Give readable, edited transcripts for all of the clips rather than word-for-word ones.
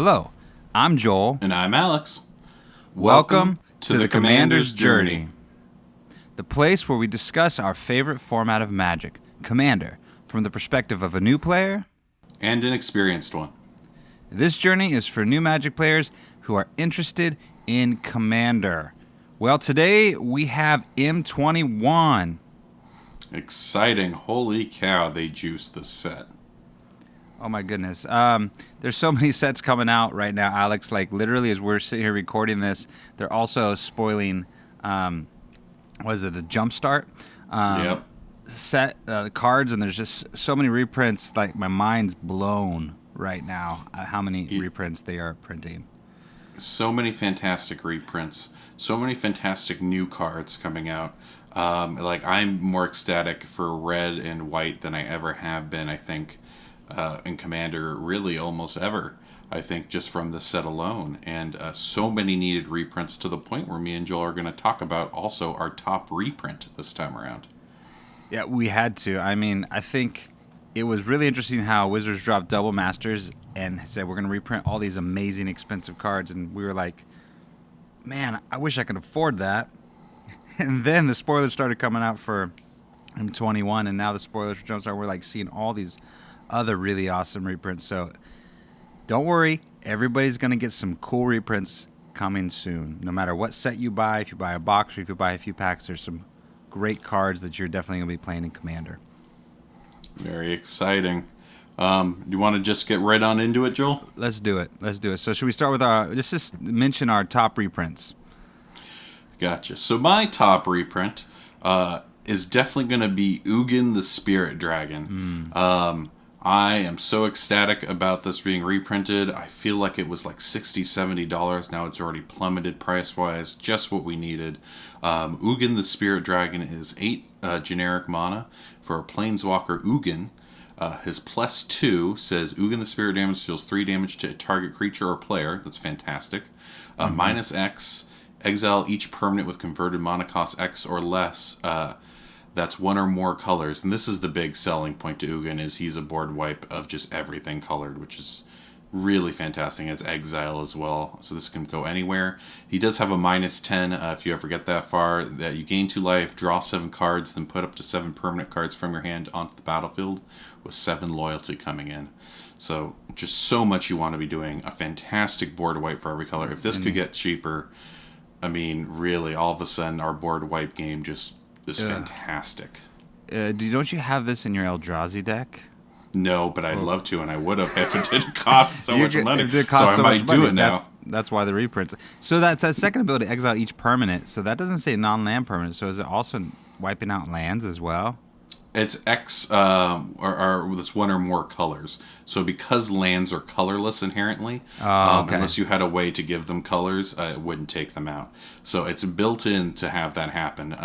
Hello, I'm Joel. And I'm Alex. Welcome to the Commander's Journey, the place where we discuss our favorite format of Magic, Commander, from the perspective of a new player and an experienced one. This journey is for new Magic players who are interested in Commander. Well, today we have M21. Exciting. Holy cow, they juiced the set. Oh my goodness. There's so many sets coming out right now, Alex. Like literally as we're sitting here recording this, they're also spoiling, the Jumpstart set, the cards, and there's just so many reprints. Like my mind's blown right now how many reprints they are printing. So many fantastic reprints. So many fantastic new cards coming out. I'm more ecstatic for red and white than I ever have been, I think. In Commander, really almost ever, I think, just from the set alone. And so many needed reprints to the point where me and Joel are going to talk about also our top reprint this time around. Yeah, we had to. I mean, I think it was really interesting how Wizards dropped Double Masters and said, we're going to reprint all these amazing, expensive cards. And we were like, man, I wish I could afford that. And then the spoilers started coming out for M21, and now the spoilers for Jumpstart, we're like seeing all these other really awesome reprints. So don't worry, everybody's going to get some cool reprints coming soon. No matter what set you buy, if you buy a box or if you buy a few packs, there's some great cards that you're definitely going to be playing in Commander. Very exciting. You want to just get right on into it, Joel? Let's do it. So should we start with our, just mention our top reprints? Gotcha. So my top reprint is definitely going to be Ugin the Spirit Dragon. I am so ecstatic about this being reprinted. I feel like it was like $60, $70. Now it's already plummeted price-wise. Just what we needed. Ugin the Spirit Dragon is 8 generic mana for a Planeswalker Ugin. His +2 says Ugin the Spirit damage deals 3 damage to a target creature or player. That's fantastic. -X, exile each permanent with converted mana cost X or less. That's one or more colors. And this is the big selling point to Ugin, is he's a board wipe of just everything colored, which is really fantastic. It's exile as well, so this can go anywhere. He does have a -10 if you ever get that far, that you gain 2 life, draw 7 cards, then put up to 7 permanent cards from your hand onto the battlefield with 7 loyalty coming in. So just so much you want to be doing. A fantastic board wipe for every color. If this could get cheaper, I mean, really, all of a sudden our board wipe game just is fantastic. Don't you have this in your Eldrazi deck? No, but I'd love to, and I would have if it didn't cost so much money. So I might do it now. That's why the reprints. So that's that second ability, exile each permanent. So that doesn't say non-land permanent. So is it also wiping out lands as well? It's X, or that's one or more colors. So because lands are colorless inherently, unless you had a way to give them colors, it wouldn't take them out. So it's built in to have that happen.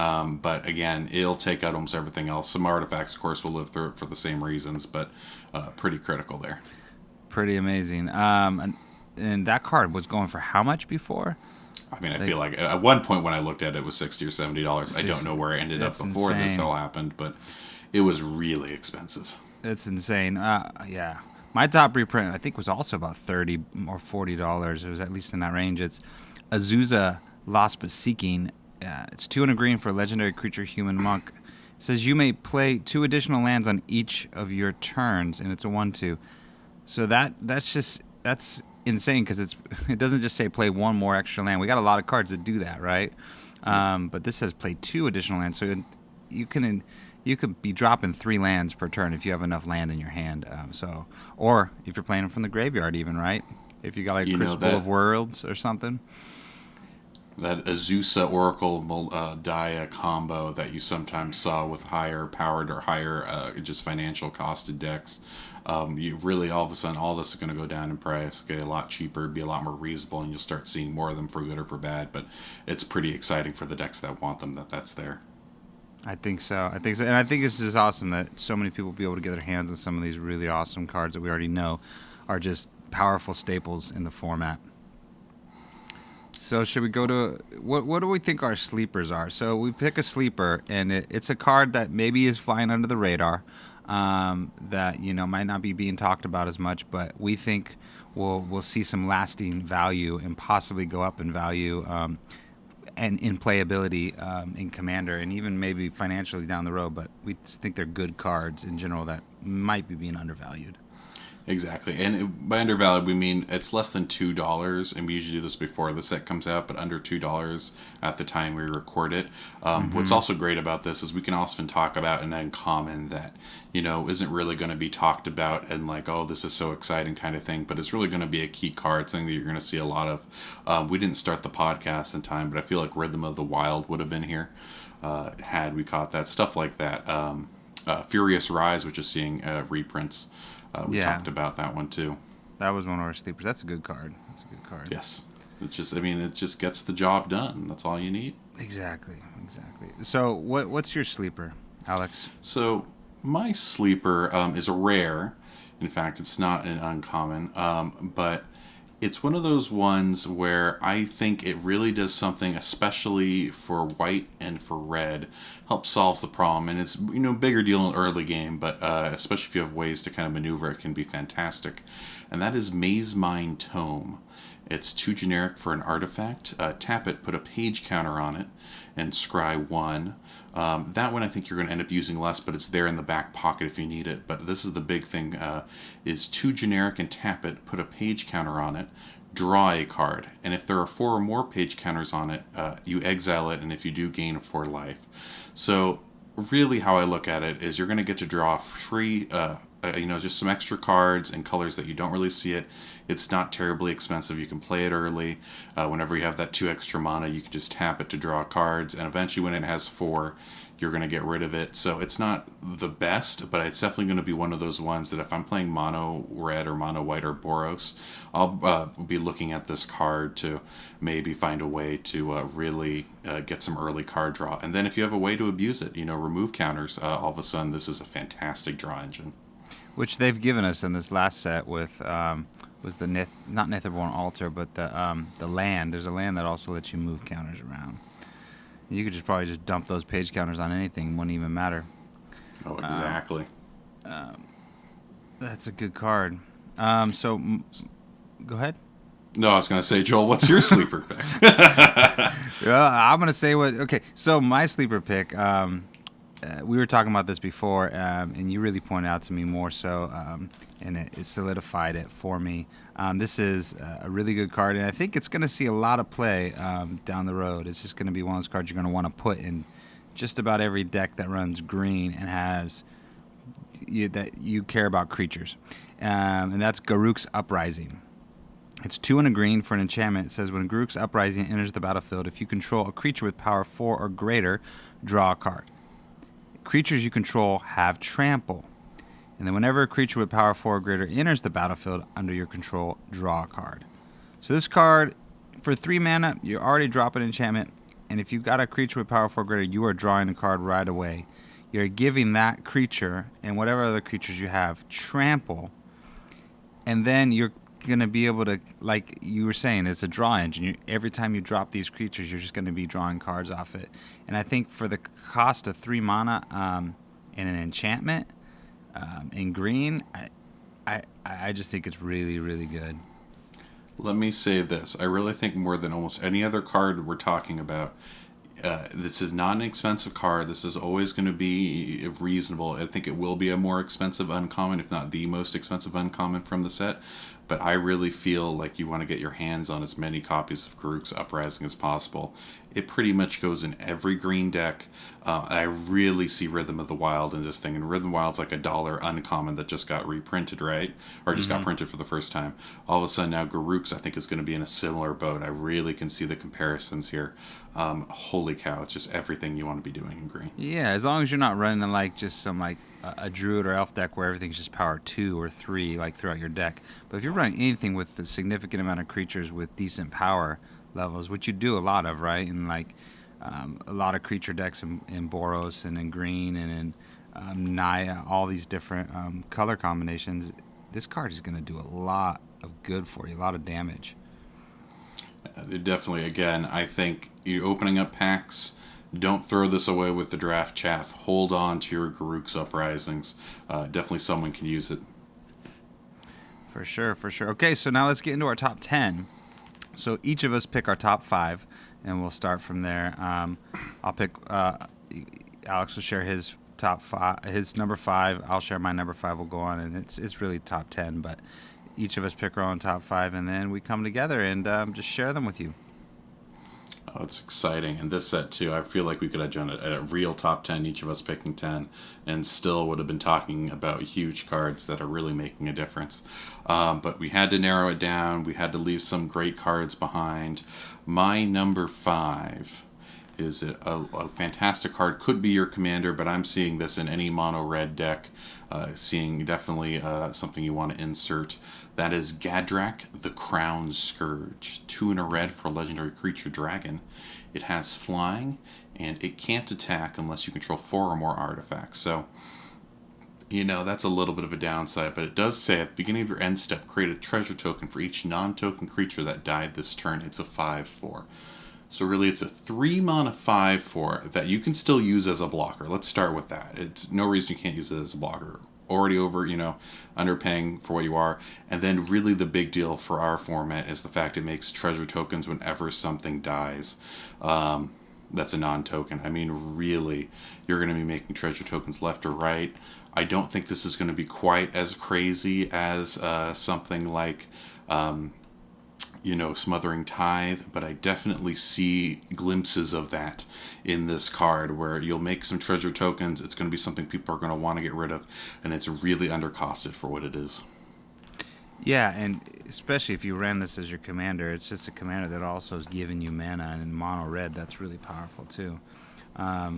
But again, it'll take out almost everything else. Some artifacts, of course, will live through it for the same reasons, but pretty critical there. Pretty amazing. And that card was going for how much before? I mean, I feel like at one point when I looked at it, it was $60 or $70. I don't know where it ended up before this all happened, but it was really expensive. It's insane. Yeah. My top reprint, I think, was also about $30 or $40. It was at least in that range. It's Azusa, Lost But Seeking. It's 2 and a green for a legendary creature, human monk. It says you may play 2 additional lands on each of your turns, and it's a 1/2. So that's insane, because it doesn't just say play 1 more extra land. We got a lot of cards that do that, right? But this says play 2 additional lands. So you could be dropping 3 lands per turn if you have enough land in your hand. Or if you're playing them from the graveyard, even, right? If you got like Crucible of Worlds or something. That Azusa Oracle Dia combo that you sometimes saw with higher powered or higher just financial costed decks. You really, all of a sudden, all this is going to go down in price, get a lot cheaper, be a lot more reasonable, and you'll start seeing more of them for good or for bad. But it's pretty exciting for the decks that want them that's there. I think so. And I think this is awesome that so many people will be able to get their hands on some of these really awesome cards that we already know are just powerful staples in the format. So should we go to what do we think our sleepers are? So we pick a sleeper, and it's a card that maybe is flying under the radar. that might not be being talked about as much, but we think we'll see some lasting value and possibly go up in value. And in playability in Commander, and even maybe financially down the road, but we just think they're good cards in general that might be being undervalued. Exactly. And by undervalued, we mean it's less than $2, and we usually do this before the set comes out, but under $2 at the time we record it. What's also great about this is we can often talk about an uncommon that, isn't really going to be talked about and like, oh, this is so exciting kind of thing, but it's really going to be a key card, something that you're going to see a lot of. We didn't start the podcast in time, but I feel like Rhythm of the Wild would have been here had we caught that. Stuff like that. Furious Rise, which is seeing reprints. We talked about that one too. That was one of our sleepers. That's a good card. Yes. It just gets the job done. That's all you need. Exactly. So what's your sleeper, Alex? So my sleeper is a rare. In fact, it's not an uncommon, but it's one of those ones where I think it really does something, especially for white and for red, helps solve the problem. And it's bigger deal in early game, but especially if you have ways to kind of maneuver, it can be fantastic. And that is Maze Mine Tome. It's too generic for an artifact. Tap it, put a page counter on it, and scry 1. That one I think you're going to end up using less, but it's there in the back pocket if you need it. But this is the big thing, is too generic and tap it, put a page counter on it, draw a card. And if there are 4 or more page counters on it, you exile it, and if you do, gain 4 life. So really how I look at it is you're going to get to draw free, just some extra cards and colors that you don't really see it. It's not terribly expensive. You can play it early. Whenever you have that 2 extra mana, you can just tap it to draw cards. And eventually when it has 4, you're going to get rid of it. So it's not the best, but it's definitely going to be one of those ones that if I'm playing mono red or mono white or Boros, I'll be looking at this card to maybe find a way to really get some early card draw. And then if you have a way to abuse it, remove counters, all of a sudden this is a fantastic draw engine. Which they've given us in this last set with was the not Netherborn Altar, but the land. There's a land that also lets you move counters around. You could probably just dump those page counters on anything; it wouldn't even matter. Oh, exactly. That's a good card. So, go ahead. No, I was going to say, Joel, what's your sleeper pick? I'm going to say what. Okay, so my sleeper pick. We were talking about this before, and you really pointed out to me more so, and it solidified it for me. This is a really good card, and I think it's going to see a lot of play down the road. It's just going to be one of those cards you're going to want to put in just about every deck that runs green and has that you care about creatures, and that's Garruk's Uprising. It's 2 and a green for an enchantment. It says when Garruk's Uprising enters the battlefield, if you control a creature with power 4 or greater, draw a card. Creatures you control have trample. And then whenever a creature with power 4 or greater enters the battlefield under your control, draw a card. So this card, for 3 mana, you already drop an enchantment. And if you've got a creature with power 4 or greater, you are drawing a card right away. You're giving that creature and whatever other creatures you have trample. And then you're going to be able to, like you were saying, it's a draw engine. Every time you drop these creatures, you're just going to be drawing cards off it. And I think for the cost of 3 mana and an enchantment in green, I just think it's really, really good. Let me say this. I really think more than almost any other card we're talking about, this is not an expensive card. This is always going to be reasonable. I think it will be a more expensive uncommon, if not the most expensive uncommon from the set. But I really feel like you want to get your hands on as many copies of Garruk's Uprising as possible. It pretty much goes in every green deck. I really see Rhythm of the Wild in this thing. And Rhythm of the Wild's like $1 uncommon that just got reprinted, right? Or just got printed for the first time. All of a sudden now Garruk's, I think, is going to be in a similar boat. I really can see the comparisons here. Holy cow, it's just everything you want to be doing in green. Yeah, as long as you're not running like just some like a druid or elf deck where everything's just power 2 or 3 like throughout your deck. But if you're running anything with a significant amount of creatures with decent power levels, which you do a lot of, right? And like a lot of creature decks in Boros and in green and in Naya, all these different color combinations, this card is going to do a lot of good for you, a lot of damage. Definitely, again, I think you're opening up packs Don't throw this away with the draft chaff. Hold on to your Garruk's Uprisings. Definitely someone can use it. For sure, for sure. Okay, so now let's get into our top 10. So each of us pick our top 5, and we'll start from there. I'll pick. Alex will share his top 5, his number 5. I'll share my number 5. We'll go on, and it's really top 10. But each of us pick our own top 5, and then we come together and just share them with you. Oh, it's exciting. And this set, too, I feel like we could have done a real top 10, each of us picking 10, and still would have been talking about huge cards that are really making a difference. But we had to narrow it down. We had to leave some great cards behind. My number 5 is a fantastic card. Could be your commander, but I'm seeing this in any mono-red deck. Seeing definitely something you want to insert. That is Gadrak, the Crown Scourge. 2 and a red for a legendary creature dragon. It has flying, and it can't attack unless you control 4 or more artifacts. So, that's a little bit of a downside, but it does say at the beginning of your end step, create a treasure token for each non-token creature that died this turn. It's a 5/4. So really, it's a 3 mana 5/4 that you can still use as a blocker. Let's start with that. It's no reason you can't use it as a blocker. Already over, underpaying for what you are. And then really the big deal for our format is the fact it makes treasure tokens whenever something dies. That's a non-token. I mean, really, you're going to be making treasure tokens left or right. I don't think this is going to be quite as crazy as something like... Smothering Tithe, but I definitely see glimpses of that in this card where you'll make some treasure tokens. It's going to be something people are going to want to get rid of, and it's really undercosted for what it is. Yeah, and especially if you ran this as your commander, it's just a commander that also is giving you mana, and in mono red, that's really powerful too. I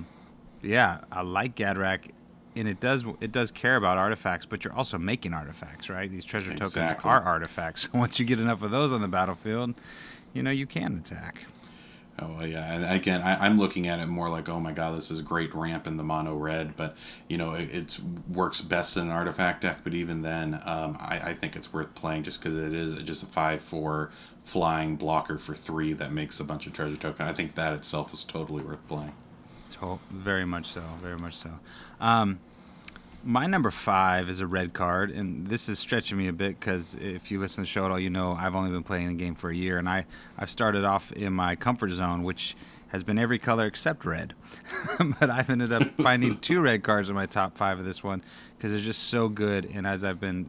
like Gadrak. And it does care about artifacts, but you're also making artifacts, right? These treasure tokens are artifacts. So once you get enough of those on the battlefield, you can attack. Oh, yeah. And again, I'm looking at it more like, oh my god, this is great ramp in the mono red, but, it works best in an artifact deck. But even then, I think it's worth playing just because it is just a 5/4 flying blocker for 3 that makes a bunch of treasure tokens. I think that itself is totally worth playing. Very much so. Very much so. My number 5 is a red card, and this is stretching me a bit because if you listen to the show at all, I've only been playing the game for a year, and I've started off in my comfort zone, which has been every color except red. But I've ended up finding 2 red cards in my top 5 of this one because they're just so good, and as I've been,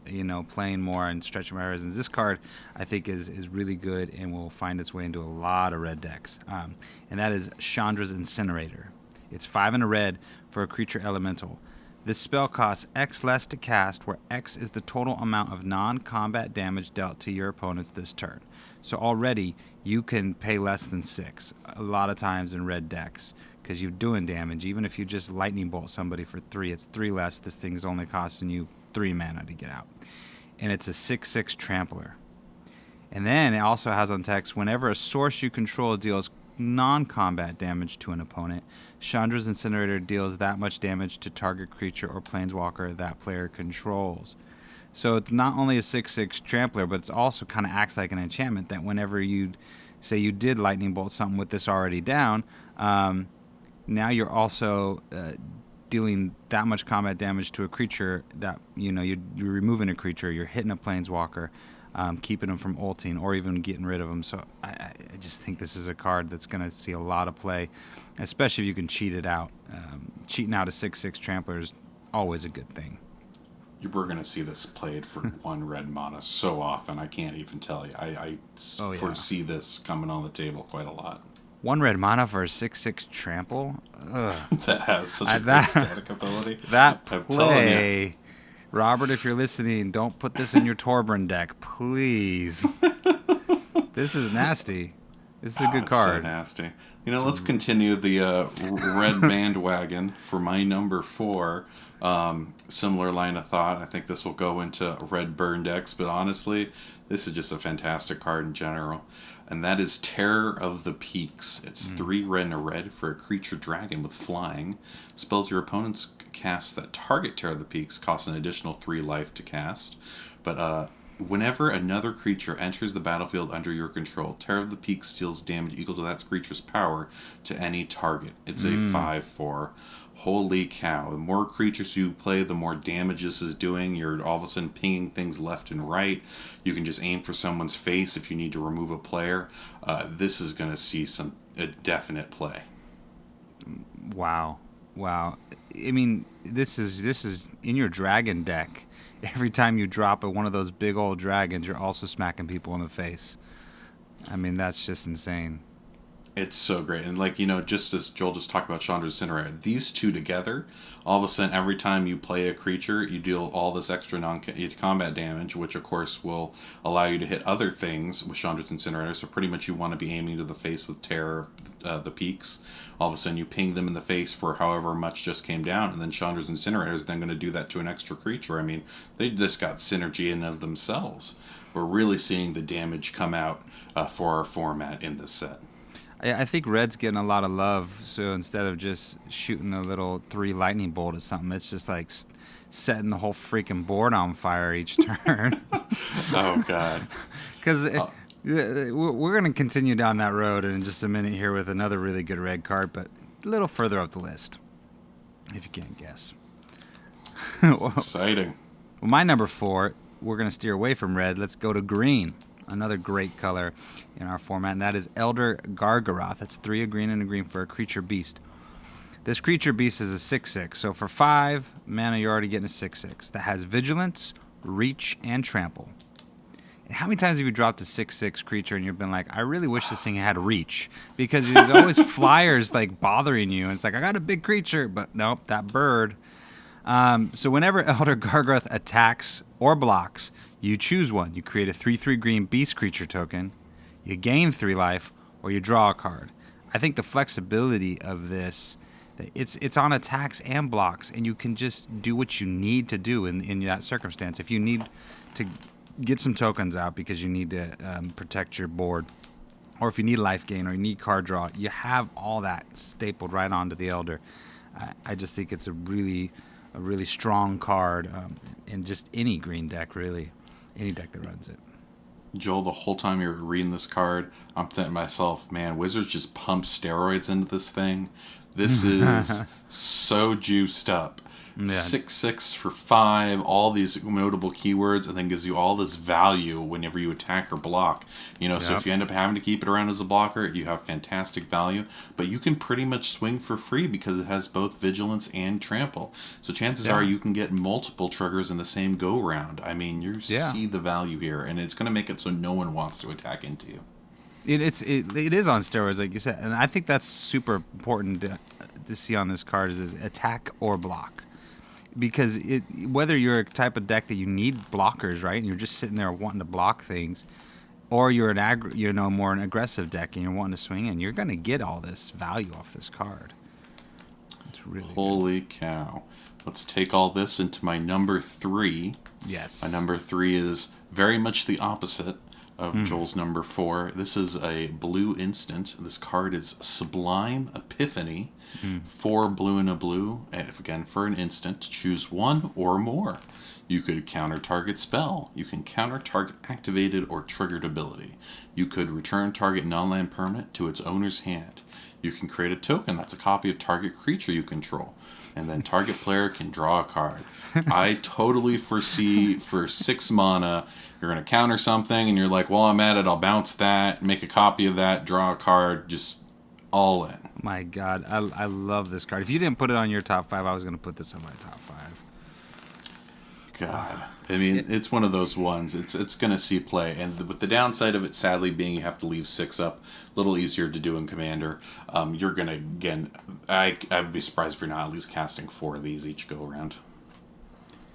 playing more and stretching my horizons, this card I think is really good and will find its way into a lot of red decks, and that is Chandra's Incinerator. It's 5 and a red for a creature elemental. This spell costs X less to cast, where X is the total amount of non-combat damage dealt to your opponents this turn. So already, you can pay less than 6 a lot of times in red decks, because you're doing damage. Even if you just lightning bolt somebody for 3, it's 3 less. This thing's only costing you 3 mana to get out. And it's a 6/6 trampler. And then it also has on text, whenever a source you control deals non-combat damage to an opponent, Chandra's Incinerator deals that much damage to target creature or planeswalker that player controls. So it's not only a 6/6 trampler, but it also kind of acts like an enchantment that whenever you say you did lightning bolt something with this already down, now you're also dealing that much combat damage to a creature that, you're removing a creature, you're hitting a planeswalker, keeping them from ulting or even getting rid of them. So I just think this is a card that's going to see a lot of play, especially if you can cheat it out. Cheating out a 6/6 trampler is always a good thing. We're going to see this played for 1 red mana so often, I can't even tell you. I foresee this coming on the table quite a lot. 1 red mana for a 6/6 trample? Ugh. That has such a good static ability. That play... Robert, if you're listening, don't put this in your Torbran deck, please. This is nasty. This is a good card. So nasty. Let's continue the red bandwagon for my number 4. Similar line of thought. I think this will go into red burn decks, but honestly, this is just a fantastic card in general. And that is Terror of the Peaks. It's 3 red and a red for a creature dragon with flying. Spells your opponents cast that target Terror of the Peaks cost an additional 3 life to cast. But whenever another creature enters the battlefield under your control, Terror of the Peaks deals damage equal to that creature's power to any target. It's a 5/4. Holy cow. The more creatures you play, the more damage this is doing. You're all of a sudden pinging things left and right. You can just aim for someone's face if you need to remove a player. This is going to see a definite play. Wow. I mean, this is in your dragon deck. Every time you drop one of those big old dragons, you're also smacking people in the face. I mean, that's just insane. It's so great. And just as Joel just talked about Chandra's Incinerator, these two together, all of a sudden, every time you play a creature, you deal all this extra non-combat damage, which of course will allow you to hit other things with Chandra's Incinerator. So pretty much you want to be aiming to the face with Terror the Peaks. All of a sudden you ping them in the face for however much just came down, and then Chandra's Incinerator is then going to do that to an extra creature. I mean, they just got synergy in of themselves. We're really seeing the damage come out for our format in this set. I think Red's getting a lot of love, so instead of just shooting a little 3 lightning bolt or something, it's just like setting the whole freaking board on fire each turn. Oh, God. Because we're going to continue down that road in just a minute here with another really good red card, but a little further up the list, if you can't guess. Exciting. Well, my number 4, we're going to steer away from red. Let's go to green. Another great color in our format, and that is Elder Gargaroth. That's 3 of green and a green for a creature beast. This creature beast is a 6/6, so for 5 mana, you're already getting a 6/6 that has vigilance, reach, and trample. And how many times have you dropped a 6/6 creature and you've been like, I really wish this thing had reach? Because there's always flyers like bothering you, and it's like, I got a big creature, but nope, that bird. So whenever Elder Gargaroth attacks or blocks, you choose one. You create a 3/3 green beast creature token, you gain 3 life, or you draw a card. I think the flexibility of this, it's on attacks and blocks, and you can just do what you need to do in that circumstance. If you need to get some tokens out because you need to protect your board, or if you need life gain or you need card draw, you have all that stapled right onto the Elder. I just think it's a really strong card in just any green deck, really. Any deck that runs it. Joel, the whole time you're reading this card, I'm thinking to myself, man, Wizards just pump steroids into this thing. This is so juiced up. Yeah. 6/6 for 5, all these notable keywords, and then gives you all this value whenever you attack or block. So if you end up having to keep it around as a blocker, you have fantastic value. But you can pretty much swing for free because it has both vigilance and trample. So chances are you can get multiple triggers in the same go round. I mean, you see the value here, and it's going to make it so no one wants to attack into you. It is on steroids, like you said, and I think that's super important to see on this card is attack or block. Because whether you're a type of deck that you need blockers, right, and you're just sitting there wanting to block things, or you're more an aggressive deck and you're wanting to swing in, you're going to get all this value off this card. It's really holy cow. Let's take all this into my number 3. Yes. My number 3 is very much the opposite of Joel's number 4. This is a blue instant. This card is Sublime Epiphany. 4 blue and a blue. And again, for an instant, choose 1 or more. You could counter target spell. You can counter target activated or triggered ability. You could return target non-land permanent to its owner's hand. You can create a token that's a copy of target creature you control. And then target player can draw a card. I totally foresee for 6 mana, you're going to counter something, and you're like, well, I'm at it, I'll bounce that, make a copy of that, draw a card, just all in. My God, I love this card. If you didn't put it on your top 5, I was going to put this on my top 5. God. I mean, it's one of those ones. It's going to see play. And with the downside of it, sadly, being you have to leave 6 up, a little easier to do in Commander. You're going to, again, I would be surprised if you're not at least casting 4 of these each go around.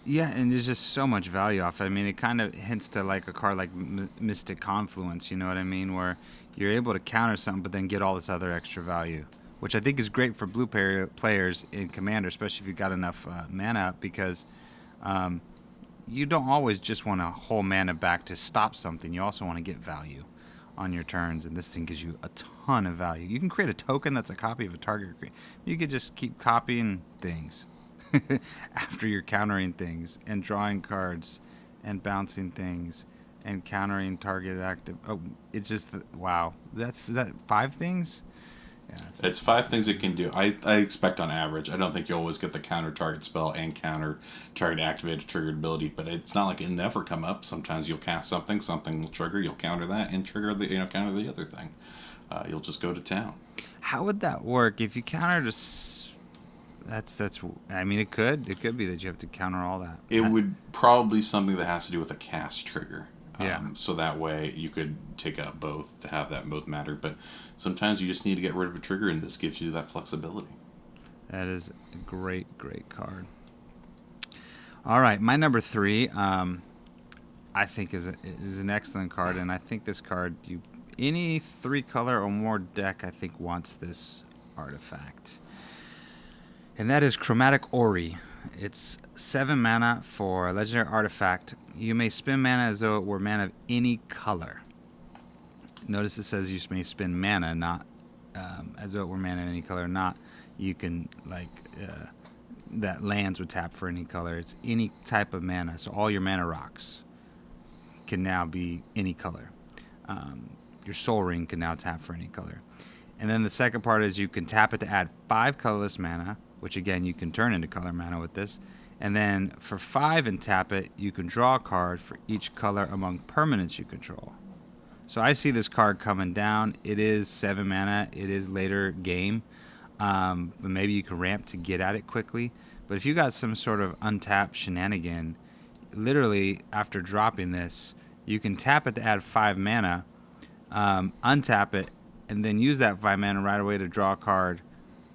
Yeah, and there's just so much value off it. I mean, it kind of hints to like a card like Mystic Confluence, you know what I mean? Where you're able to counter something, but then get all this other extra value, which I think is great for blue players in Commander, especially if you've got enough mana up, because you don't always just want to hold mana back to stop something. You also want to get value on your turns, and this thing gives you a ton of value. You can create a token that's a copy of a target. You could just keep copying things after you're countering things and drawing cards and bouncing things and countering targeted active. Oh, it's just wow. Is that 5 things? Yeah, It's 5 things it can do. I expect on average. I don't think you always get the counter target spell and counter target activated triggered ability, but it's not like it never come up. Sometimes you'll cast something will trigger, you'll counter that and trigger the counter the other thing. You'll just go to town. How would that work if you countered that's I mean it could be that you have to counter all that. It would probably something that has to do with a cast trigger. Yeah. So that way you could take out both to have that both matter. But sometimes you just need to get rid of a trigger, and this gives you that flexibility. That is a great card. All right, my number 3, I think is an excellent card, and I think this card, any 3-color or more deck, I think wants this artifact, and that is Chromatic Ori. It's 7 mana for a legendary artifact. You may spend mana as though it were mana of any color. Notice it says you may spend mana, not as though it were mana of any color. Not you can that lands would tap for any color. It's any type of mana. So all your mana rocks can now be any color. Your Soul Ring can now tap for any color. And then the second part is you can tap it to add 5 colorless mana, which again you can turn into color mana with this. And then for 5 and tap it, you can draw a card for each color among permanents you control. So I see this card coming down. It is 7 mana. It is later game. But maybe you can ramp to get at it quickly. But if you got some sort of untapped shenanigan, literally after dropping this, you can tap it to add 5 mana, untap it, and then use that 5 mana right away to draw a card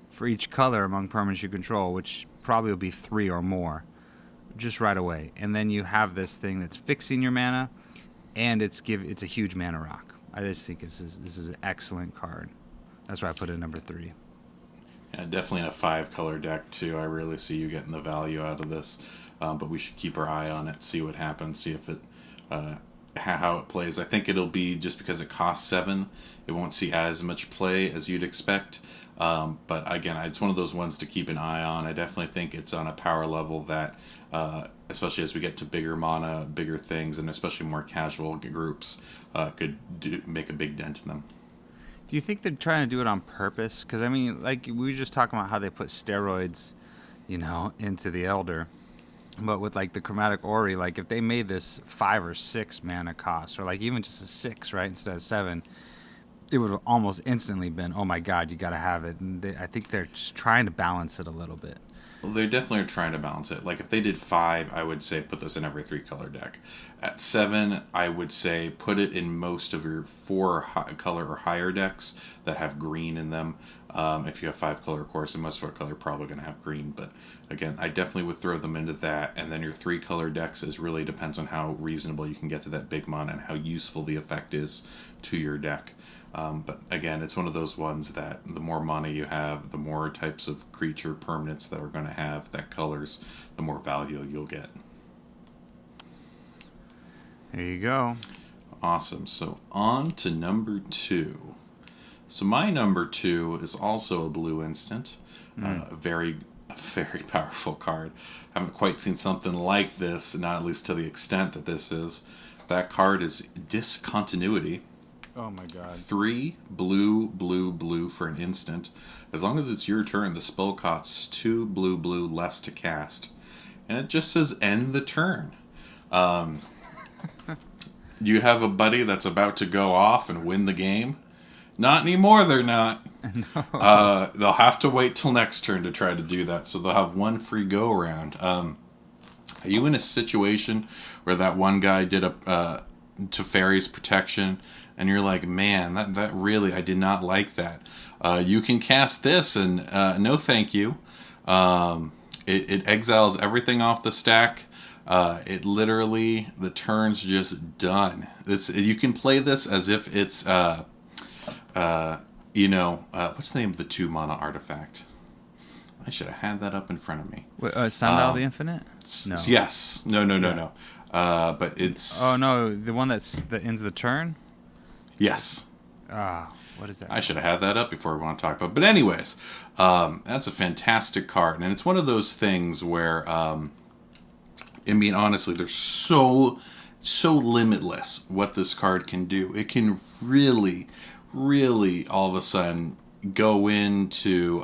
for each color among permanents you control, which probably will be 3 or more, just right away. And then you have this thing that's fixing your mana, and it's a huge mana rock. I just think this is an excellent card. That's why I put it at number 3. Yeah, definitely in a 5-color deck too. I really see you getting the value out of this, but we should keep our eye on it, see what happens, see if it how it plays. I think it'll be just because it costs 7, it won't see as much play as you'd expect. But again, it's one of those ones to keep an eye on. I definitely think it's on a power level that, especially as we get to bigger mana, bigger things, and especially more casual groups, could make a big dent in them. Do you think they're trying to do it on purpose? Because, I mean, like, we were just talking about how they put steroids, into the Elder. But with, like, the Chromatic Ori, like, if they made this 5 or 6 mana cost, or, like, even just a 6, right, instead of 7, it would have almost instantly been, oh, my God, you got to have it. And I think they're just trying to balance it a little bit. Well, they definitely are trying to balance it. Like, if they did 5, I would say put this in every 3-color deck. At 7, I would say put it in most of your 4-color or higher decks that have green in them. If you have 5-color, of course, and most 4-color are probably going to have green. But, again, I definitely would throw them into that. And then your 3-color decks really depends on how reasonable you can get to that big mana and how useful the effect is to your deck. But again, it's one of those ones that the more mana you have, the more types of creature permanents that are going to have that colors, the more value you'll get. There you go. Awesome. So on to number 2. So my number 2 is also a blue instant. A very powerful card. I haven't quite seen something like this, not at least to the extent that this is. That card is Discontinuity. Oh my God. 3 blue for an instant. As long as it's your turn, the spell costs 2 blue less to cast. And it just says end the turn. You have a buddy that's about to go off and win the game? Not anymore, they're not. No. They'll have to wait till next turn to try to do that, so they'll have one free go around. Are you in a situation where that one guy did a Teferi's protection, and you're like, man, that really, I did not like that. You can cast this, and no thank you. It exiles everything off the stack. It literally, the turn's just done. You can play this as if it's, what's the name of the 2-mana artifact? I should have had that up in front of me. Sundial the Infinite? No. Yes. No. But it's... Oh, no, the one that ends the turn? Yes. What is that? I should have had that up before we want to talk about it. But anyways, that's a fantastic card. And it's one of those things where I mean, honestly, they're so limitless what this card can do. It can really all of a sudden go into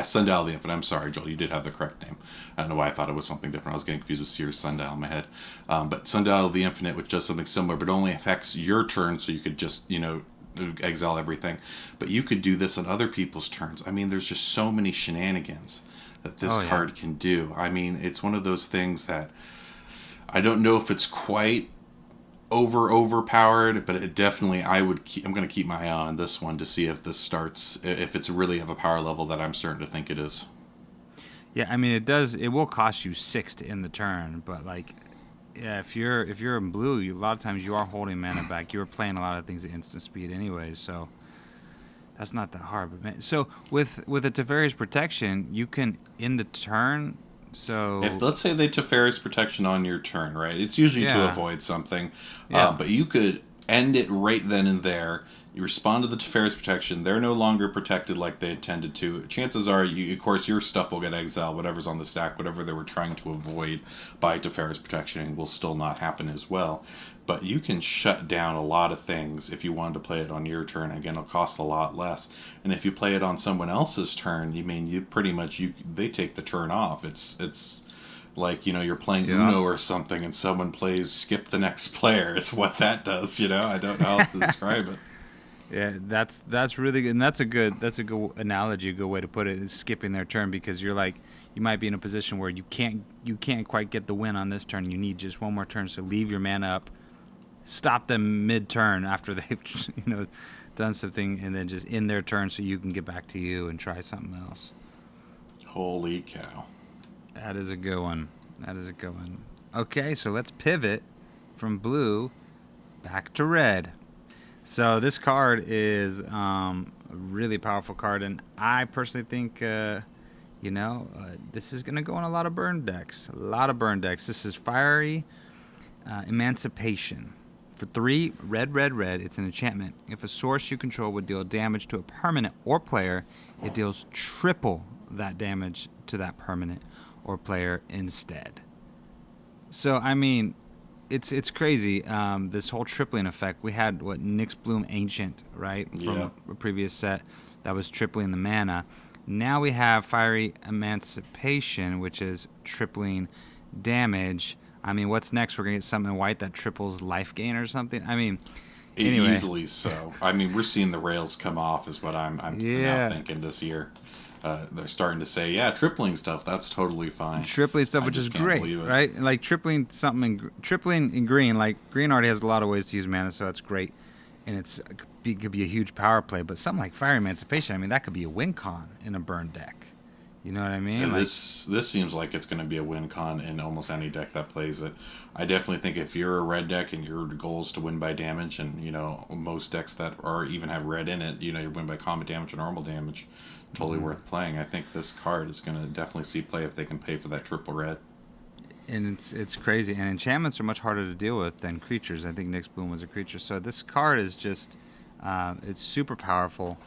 Sundial of the Infinite. I'm sorry, Joel, you did have the correct name. I don't know why I thought it was something different. I was getting confused with Sears Sundial in my head. But Sundial of the Infinite, which does something similar, but only affects your turn, so you could just, exile everything. But you could do this on other people's turns. I mean, there's just so many shenanigans that this card can do. I mean, it's one of those things that I don't know if it's quite overpowered, but it definitely, I'm going to keep my eye on this one to see if this starts, if it's really of a power level that I'm starting to think it is. Yeah, I mean, it will cost you 6 to end the turn, but if you're in blue, a lot of times you are holding mana back. You are playing a lot of things at instant speed anyways, so that's not that hard. But man, so with the Teferi's Protection, you can end the turn. So if, let's say they Teferi's Protection on your turn, right? It's usually to avoid something, but you could end it right then and there. You respond to the Teferi's Protection. They're no longer protected like they intended to. Chances are, of course, your stuff will get exiled. Whatever's on the stack, whatever they were trying to avoid by Teferi's Protection will still not happen as well. But you can shut down a lot of things if you wanted to play it on your turn. Again, it'll cost a lot less. And if you play it on someone else's turn, they take the turn off. It's like, you're playing Uno or something and someone plays skip the next player. Is what that does, I don't know how else to describe it. Yeah, that's really good, and that's a good analogy, a good way to put it, is skipping their turn, because you might be in a position where you can't quite get the win on this turn. You need just one more turn, so leave your mana up, stop them mid-turn after they've done something, and then just end their turn so you can get back to you and try something else. Holy cow. That is a good one. Okay, so let's pivot from blue back to red. So this card is a really powerful card, and I personally think, this is going to go in a lot of burn decks. This is Tiery Emancipation. For 3, red, it's an enchantment. If a source you control would deal damage to a permanent or player, it deals triple that damage to that permanent or player instead. So, I mean, it's crazy. This whole tripling effect. We had Nyx Bloom Ancient, right, from a previous set that was tripling the mana. Now we have Tiery Emancipation, which is tripling damage. I mean, what's next? We're gonna get something in white that triples life gain or something. I mean, anyway. Easily so. I mean, we're seeing the rails come off, is what I'm now thinking this year. They're starting to say, tripling stuff, that's totally fine. Tripling stuff, which is great, right? Like tripling in green, like green already has a lot of ways to use mana, so that's great. And it could be a huge power play, but something like Tiery Emancipation, I mean, that could be a win con in a burn deck. You know what I mean? And this seems like it's going to be a win con in almost any deck that plays it. I definitely think if you're a red deck and your goal is to win by damage, and most decks that even have red in it, you win by combat damage or normal damage, totally worth playing. I think this card is going to definitely see play if they can pay for that triple red. And it's crazy. And enchantments are much harder to deal with than creatures. I think Nyx Bloom was a creature, so this card is just it's super powerful.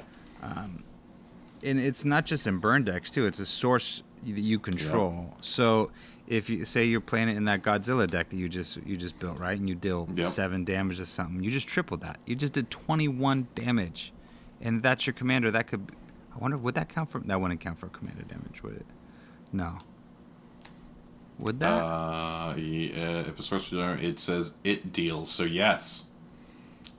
And it's not just in burn decks too. It's a source that you control. Yep. So if you say you're playing it in that Godzilla deck that you just built, right, and you deal 7 damage to something, you just tripled that. You just did 21 damage, and that's your commander. That could, I wonder, would that count for? That wouldn't count for commander damage, would it? No. Would that? If a source, it says it deals. So yes.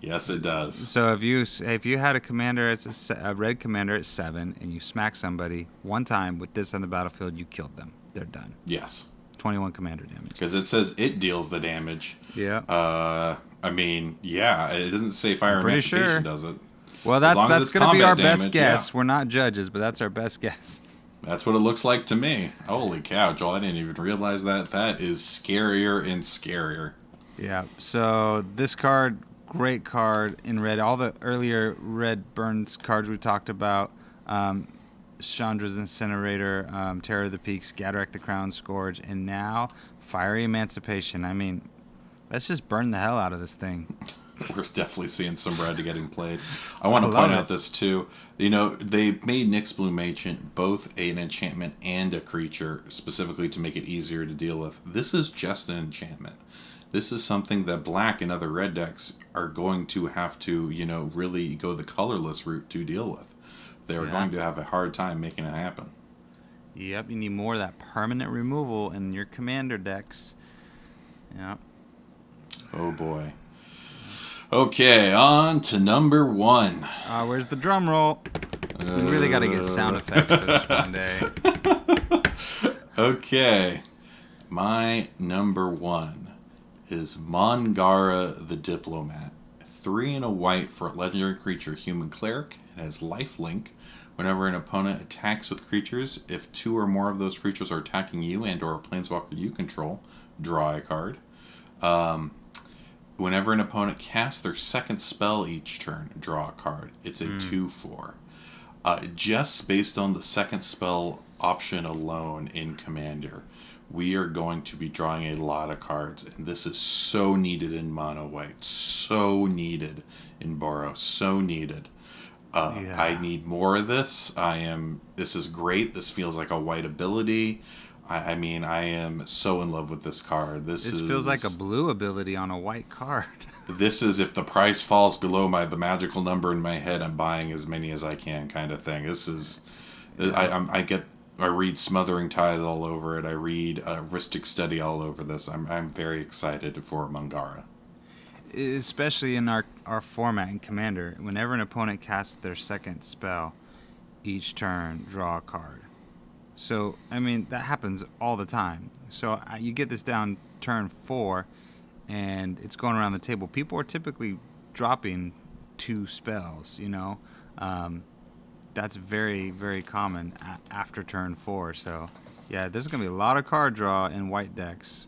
Yes, it does. So if you had a commander, it's a red commander at 7, and you smack somebody one time with this on the battlefield, you killed them. They're done. Yes. 21 commander damage. Because it says it deals the damage. Yeah. I mean, it doesn't say Tiery Emancipation does it. Well, that's going to be our best guess. Yeah. We're not judges, but that's our best guess. That's what it looks like to me. Holy cow, Joel! I didn't even realize that. That is scarier and scarier. Yeah. So this card. Great card in red. All the earlier red burns cards we talked about, Chandra's Incinerator, Terror of the Peaks, Gargaroh the Crown Scourge, and now Tiery Emancipation. I mean, let's just burn the hell out of this thing. We're definitely seeing some red getting played. I want to love point it. out this too. You know, they made Nyx Bloom Ancient both an enchantment and a creature specifically to make it easier to deal with. This is just an enchantment. This is something that black and other red decks are going to have to, you know, really go the colorless route to deal with. They're going to have a hard time making it happen. Yep, you need more of that permanent removal in your commander decks. Yep. Oh boy. Okay, on to number 1. Where's the drum roll? We really got to get sound effects for this one day. Okay, my number 1 is Mantara the Diplomat. 3 and a white for a legendary creature, human cleric. It has lifelink. Whenever an opponent attacks with creatures, if 2 or more of those creatures are attacking you and or a planeswalker you control, draw a card. Whenever an opponent casts their second spell each turn, draw a card. It's a 2/4. Just based on the second spell option alone in Commander, we are going to be drawing a lot of cards. And this is so needed in mono white. So needed in Boros. So needed. I need more of this. This is great. This feels like a white ability. I mean, I am so in love with this card. This feels like a blue ability on a white card. This is if the price falls below the magical number in my head, I'm buying as many as I can kind of thing. This is, I read Smothering Tithe all over it. I read Ristic Study all over this. I'm very excited for Mangara. Especially in our format in Commander, whenever an opponent casts their second spell, each turn, draw a card. So, I mean, that happens all the time. So, you get this down turn 4, and it's going around the table. People are typically dropping 2 spells, you know. That's very, very common after turn 4. So, yeah, there's going to be a lot of card draw in white decks.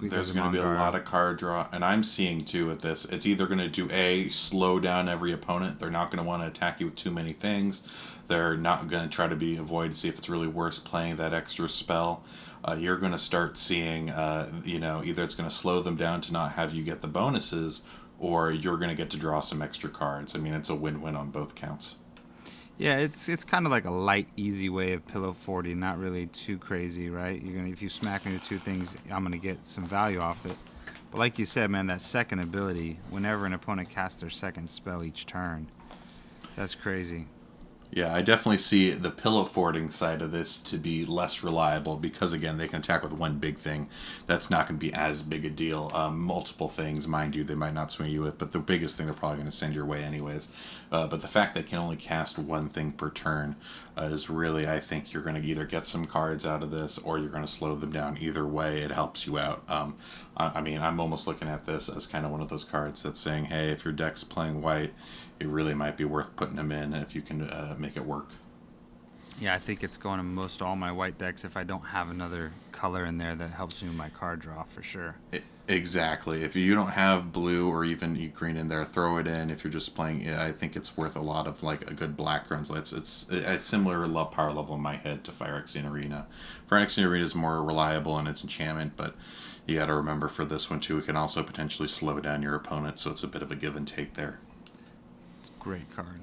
There's going to be a lot of card draw, and I'm seeing too with this. It's either going to do slow down every opponent. They're not going to want to attack you with too many things. They're not going to try to avoid to see if it's really worth playing that extra spell. You're going to start seeing, either it's going to slow them down to not have you get the bonuses, or you're going to get to draw some extra cards. I mean, it's a win-win on both counts. Yeah, it's kind of like a light, easy way of pillow 40, not really too crazy, right? If you smack into 2 things, I'm gonna get some value off it. But like you said, man, that second ability, whenever an opponent casts their second spell each turn, that's crazy. Yeah, I definitely see the pillow forwarding side of this to be less reliable because, again, they can attack with one big thing. That's not going to be as big a deal. Multiple things, mind you, they might not swing you with, but the biggest thing they're probably going to send your way anyways. But the fact they can only cast one thing per turn is really, I think, you're going to either get some cards out of this or you're going to slow them down. Either way, it helps you out. I mean, I'm almost looking at this as kind of one of those cards that's saying, hey, if your deck's playing white, it really might be worth putting them in if you can make it work. Yeah, I think it's going to most all my white decks if I don't have another color in there that helps me with my card draw for sure. Exactly. If you don't have blue or even green in there, throw it in. If you're just playing, I think it's worth a lot of like a good black runs. It's similar power level in my head to Phyrexian Arena. Phyrexian Arena is more reliable in its enchantment, but you got to remember for this one too, it can also potentially slow down your opponent, so it's a bit of a give and take there. Great card.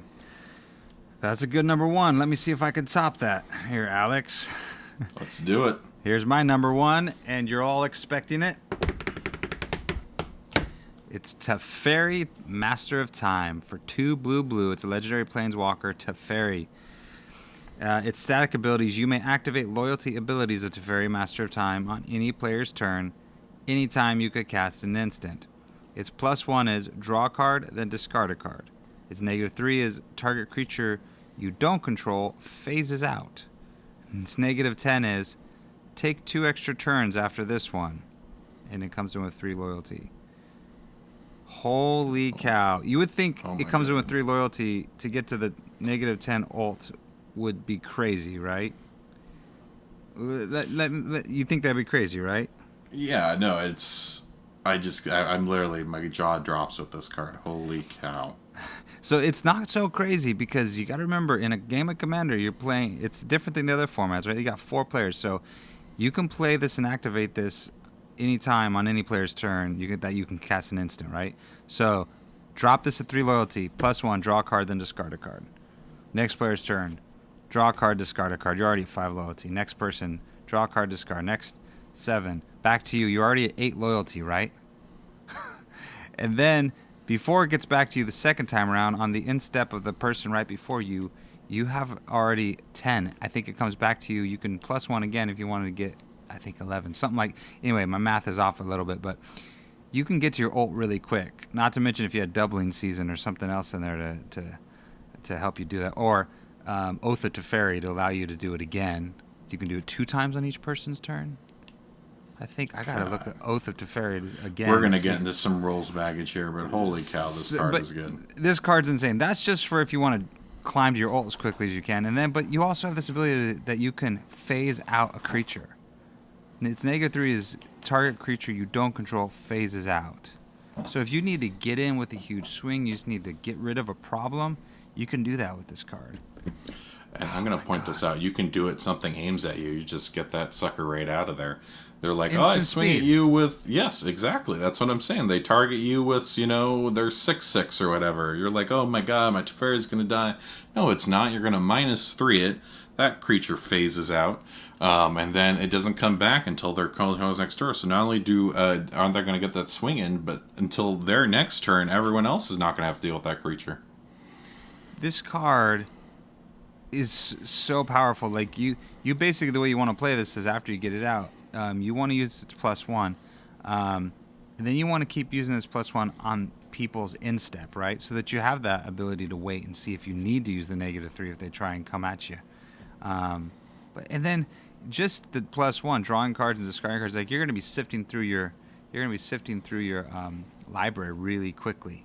That's a good number 1. Let me see if I can top that. Here, Alex. Let's do it. Here's my number 1, and you're all expecting it. It's Teferi, Master of Time. For 2 blue. It's a legendary planeswalker, Teferi. Its static abilities, you may activate loyalty abilities of Teferi, Master of Time on any player's turn, anytime you could cast an instant. Its +1 is draw a card, then discard a card. Its -3 is target creature you don't control phases out. Its -10 is take 2 extra turns after this one. And it comes in with 3 loyalty. Holy cow. You would think it comes in with 3 loyalty to get to the -10 ult would be crazy, right? You think that'd be crazy, right? Yeah, no, I'm literally, my jaw drops with this card. Holy cow. So it's not so crazy because you got to remember, in a game of Commander, you're playing, it's different than the other formats, right? You got 4 players, so you can play this and activate this anytime on any player's turn that you can cast an instant, right? So Drop this at 3 loyalty. +1, draw a card, then discard a card. Next player's turn. Draw a card, discard a card. You're already at 5 loyalty. Next person, draw a card, discard. Next, 7. Back to you. You're already at 8 loyalty, right? And then, before it gets back to you the second time around, on the instep of the person right before you, you have already 10. I think it comes back to you. You can +1 again if you wanted to get, I think, 11. Something like... Anyway, my math is off a little bit, but you can get to your ult really quick. Not to mention if you had doubling season or something else in there to help you do that. Or Oath of Teferi to allow you to do it again. You can do it 2 times on each person's turn. I think I gotta look at Oath of Teferi again. We're gonna get into some rules baggage here, but holy cow, this card is good. This card's insane. That's just for if you want to climb to your ult as quickly as you can, and then but you also have this ability that you can phase out a creature. And its -3 is target creature you don't control phases out. So if you need to get in with a huge swing, you just need to get rid of a problem, you can do that with this card. And I'm going to point this out. You can do it, something aims at you. You just get that sucker right out of there. They're like, Instant I swing speed. at you with... Yes, exactly. That's what I'm saying. They target you with, their 6/6 or whatever. You're like, oh my god, my Teferi's going to die. No, it's not. You're going to -3 it. That creature phases out. And then it doesn't come back until their colors next turn. So not only aren't they going to get that swing in, but until their next turn, everyone else is not going to have to deal with that creature. This card is so powerful. Like you basically, the way you want to play this is after you get it out, you want to use its +1, and then you want to keep using this +1 on people's instep, right? So that you have that ability to wait and see if you need to use the -3 if they try and come at you. And then just the +1, drawing cards and discarding cards, like you're going to be sifting through your library really quickly.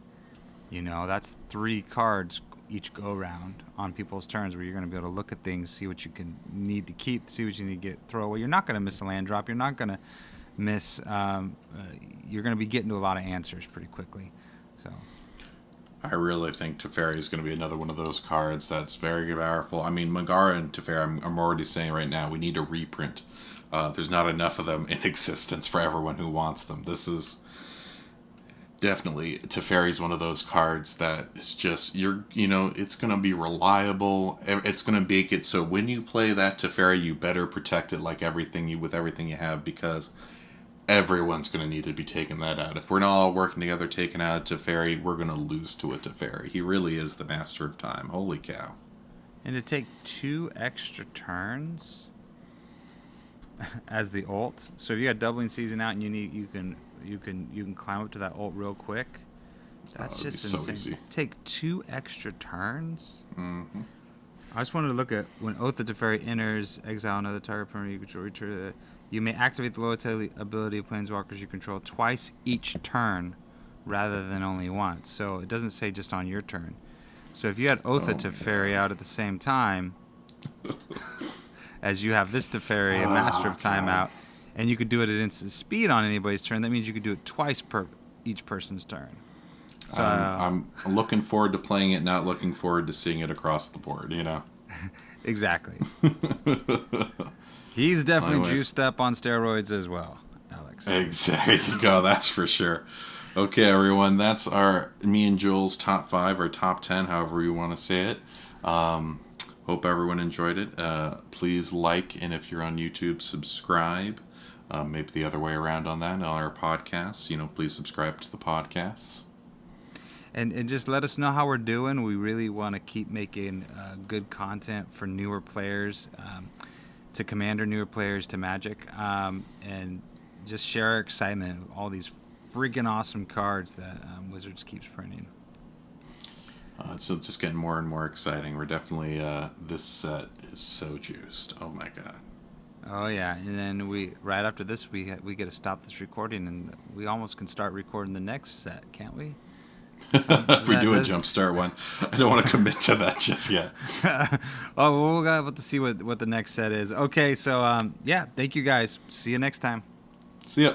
That's 3 cards each go round on people's turns where you're going to be able to look at things, see what you need to keep, see what you need to get throw away. You're not going to miss a land drop. You're not going to miss. You're going to be getting to a lot of answers pretty quickly. So I really think Teferi is going to be another one of those cards that's very powerful. I mean, Mantara and Teferi, I'm already saying right now, we need a reprint. There's not enough of them in existence for everyone who wants them. This is definitely, Teferi's one of those cards that is just, it's going to be reliable. It's going to make it so when you play that Teferi, you better protect it like everything you have, because everyone's going to need to be taking that out. If we're not all working together taking out a Teferi, we're going to lose to a Teferi. He really is the master of time. Holy cow. And to take 2 extra turns as the ult. So if you got doubling season out and you can climb up to that ult real quick. That's just so insane. easy. Take 2 extra turns. Mm-hmm. I just wanted to look at when Oath of Teferi enters, exile another target permanent you control. Return. You may activate the loyalty ability of planeswalkers you control twice each turn, rather than only once. So it doesn't say just on your turn. So if you had Oath of Teferi out at the same time, as you have this Teferi, a Master of Time out, and you could do it at instant speed on anybody's turn, that means you could do it twice per each person's turn. So I'm looking forward to playing it, not looking forward to seeing it across the board, Exactly. He's definitely juiced up on steroids as well, Alex. Exactly. There you go. That's for sure. Okay, everyone. That's me and Joel's top 5 or top 10, however you want to say it. Hope everyone enjoyed it. Please like, and if you're on YouTube, subscribe. Maybe the other way around on that, on our podcasts. Please subscribe to the podcasts. And just let us know how we're doing. We really want to keep making good content for newer players, to Commander, newer players to Magic, and just share our excitement of all these freaking awesome cards that Wizards keeps printing. It's just getting more and more exciting. We're definitely, this set is so juiced. Oh my god. Oh yeah, and then right after this we get to stop this recording, and we almost can start recording the next set, can't we? If we do a jumpstart one, I don't want to commit to that just yet. We'll have to see what the next set is. Okay, so thank you guys. See you next time. See ya.